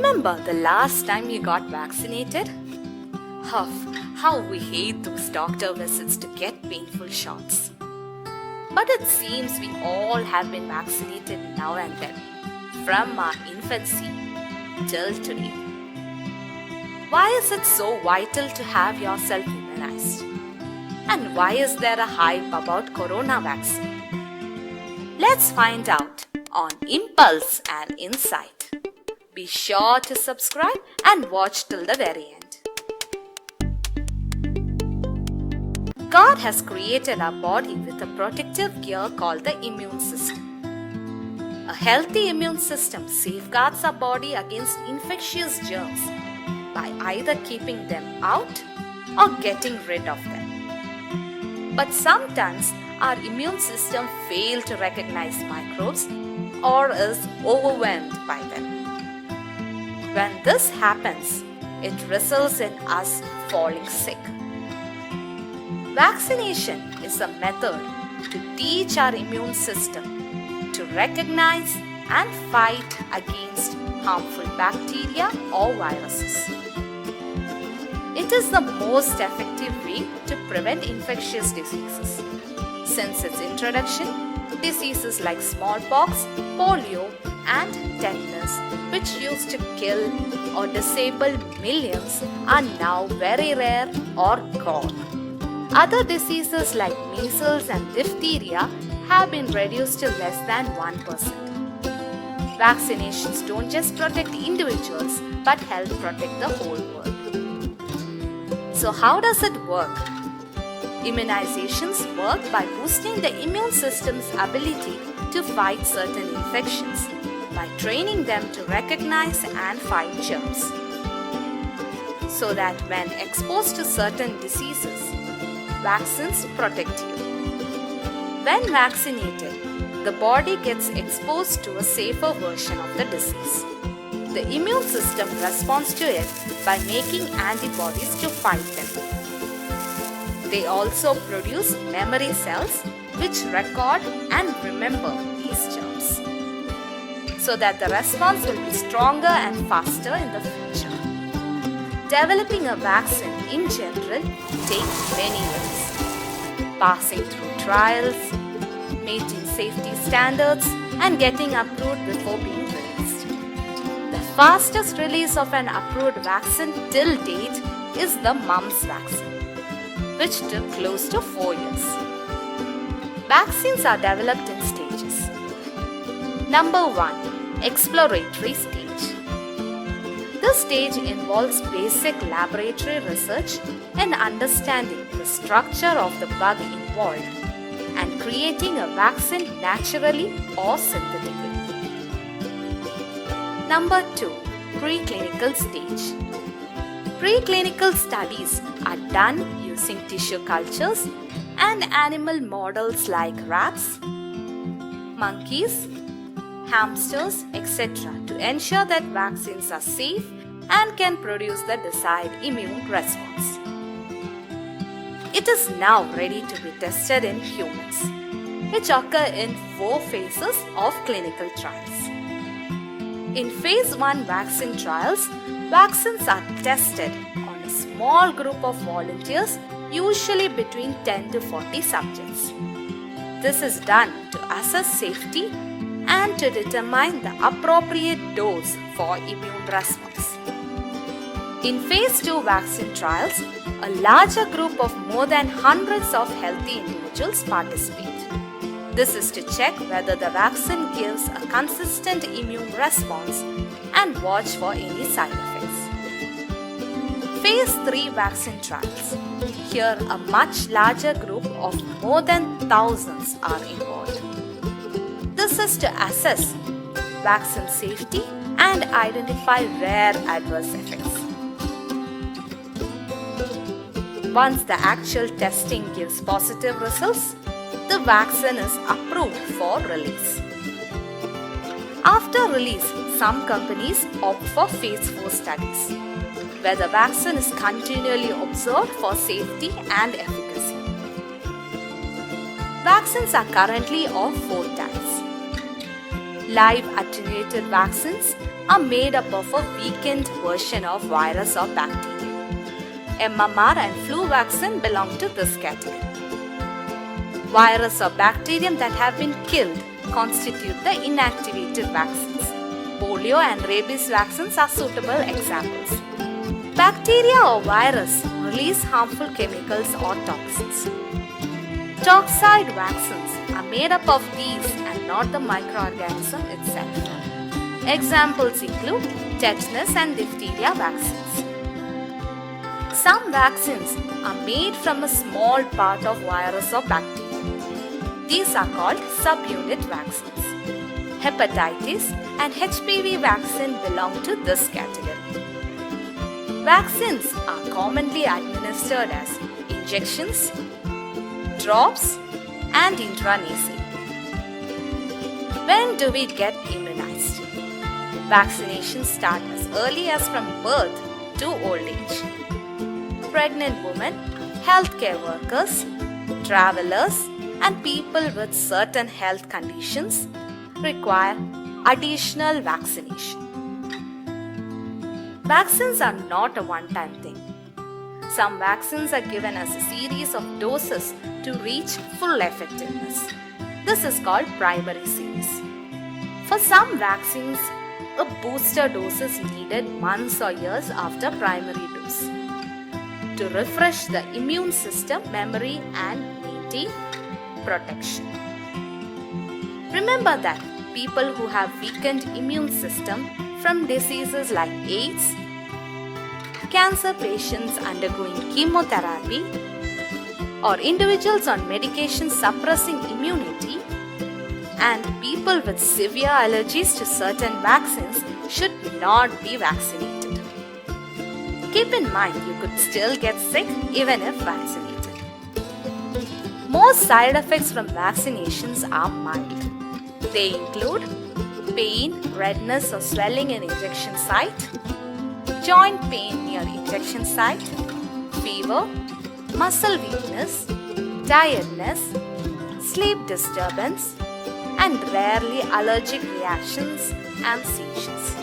Remember the last time you got vaccinated? Huff, how we hate those doctor visits to get painful shots. But it seems we all have been vaccinated now and then, from our infancy till today. Why is it so vital to have yourself immunized? And why is there a hype about corona vaccine? Let's find out on Impulse and Insight. Be sure to subscribe and watch till the very end. God has created our body with a protective gear called the immune system. A healthy immune system safeguards our body against infectious germs by either keeping them out or getting rid of them. But sometimes our immune system fails to recognize microbes or is overwhelmed by them. When this happens, it results in us falling sick. Vaccination is a method to teach our immune system to recognize and fight against harmful bacteria or viruses. It is the most effective way to prevent infectious diseases. Since its introduction, diseases like smallpox, polio, and tetanus, which used to kill or disable millions, are now very rare or gone. Other diseases like measles and diphtheria have been reduced to less than 1%. Vaccinations don't just protect individuals but help protect the whole world. So how does it work? Immunizations work by boosting the immune system's ability to fight certain infections by training them to recognize and fight germs, so that when exposed to certain diseases, vaccines protect you. When vaccinated, the body gets exposed to a safer version of the disease. The immune system responds to it by making antibodies to fight them. They also produce memory cells which record and remember these germs, so that the response will be stronger and faster in the future. Developing a vaccine in general takes many years, passing through trials, meeting safety standards, and getting approved before being released. The fastest release of an approved vaccine till date is the mumps vaccine, which took close to 4 years. Vaccines are developed in stages. Number 1. Exploratory stage. This stage involves basic laboratory research and understanding the structure of the bug involved and creating a vaccine naturally or synthetically. Number 2. Preclinical stage. Preclinical studies are done using tissue cultures and animal models like rats, monkeys, hamsters, etc. to ensure that vaccines are safe and can produce the desired immune response. It is now ready to be tested in humans, which occur in 4 phases of clinical trials. In phase 1 vaccine trials, vaccines are tested on a small group of volunteers, usually between 10 to 40 subjects. This is done to assess safety and to determine the appropriate dose for immune response. In phase 2 vaccine trials, a larger group of more than hundreds of healthy individuals participate. This is to check whether the vaccine gives a consistent immune response and watch for any side effects. Phase 3 vaccine trials. Here, a much larger group of more than thousands are involved. This is to assess vaccine safety and identify rare adverse effects. Once the actual testing gives positive results, the vaccine is approved for release. After release, some companies opt for phase 4 studies, where the vaccine is continually observed for safety and efficacy. Vaccines are currently of 4 types. Live attenuated vaccines are made up of a weakened version of virus or bacteria. MMR and flu vaccine belong to this category. Virus or bacterium that have been killed constitute the inactivated vaccines. Polio and rabies vaccines are suitable examples. Bacteria or virus release harmful chemicals or toxins. Toxoid vaccines are made up of these and not the microorganism itself. Examples include tetanus and diphtheria vaccines. Some vaccines are made from a small part of virus or bacteria. These are called subunit vaccines. Hepatitis and HPV vaccine belong to this category. Vaccines are commonly administered as injections, drops, and intranasal. When do we get immunized? Vaccinations start as early as from birth to old age. Pregnant women, healthcare workers, travelers, and people with certain health conditions require additional vaccination. Vaccines are not a one-time thing. Some vaccines are given as a series of doses to reach full effectiveness. This is called primary series. For some vaccines, a booster dose is needed months or years after primary dose to refresh the immune system, memory, and maintain protection. Remember that people who have weakened immune system from diseases like AIDS, cancer patients undergoing chemotherapy, or individuals on medication suppressing immunity, and people with severe allergies to certain vaccines should not be vaccinated. Keep in mind you could still get sick even if vaccinated. Most side effects from vaccinations are mild. They include pain, redness or swelling in injection site, joint pain near injection site, fever, muscle weakness, tiredness, sleep disturbance, and rarely allergic reactions and seizures.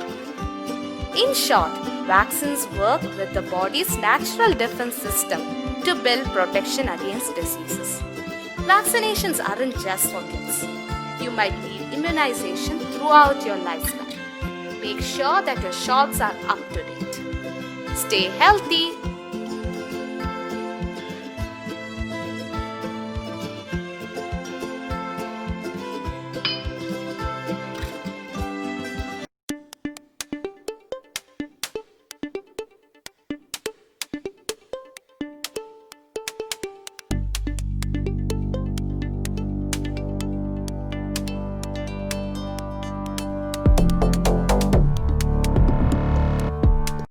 In short, vaccines work with the body's natural defense system to build protection against diseases. Vaccinations aren't just for kids. You might need immunization throughout your lifespan. Make sure that your shots are up to date. Stay healthy,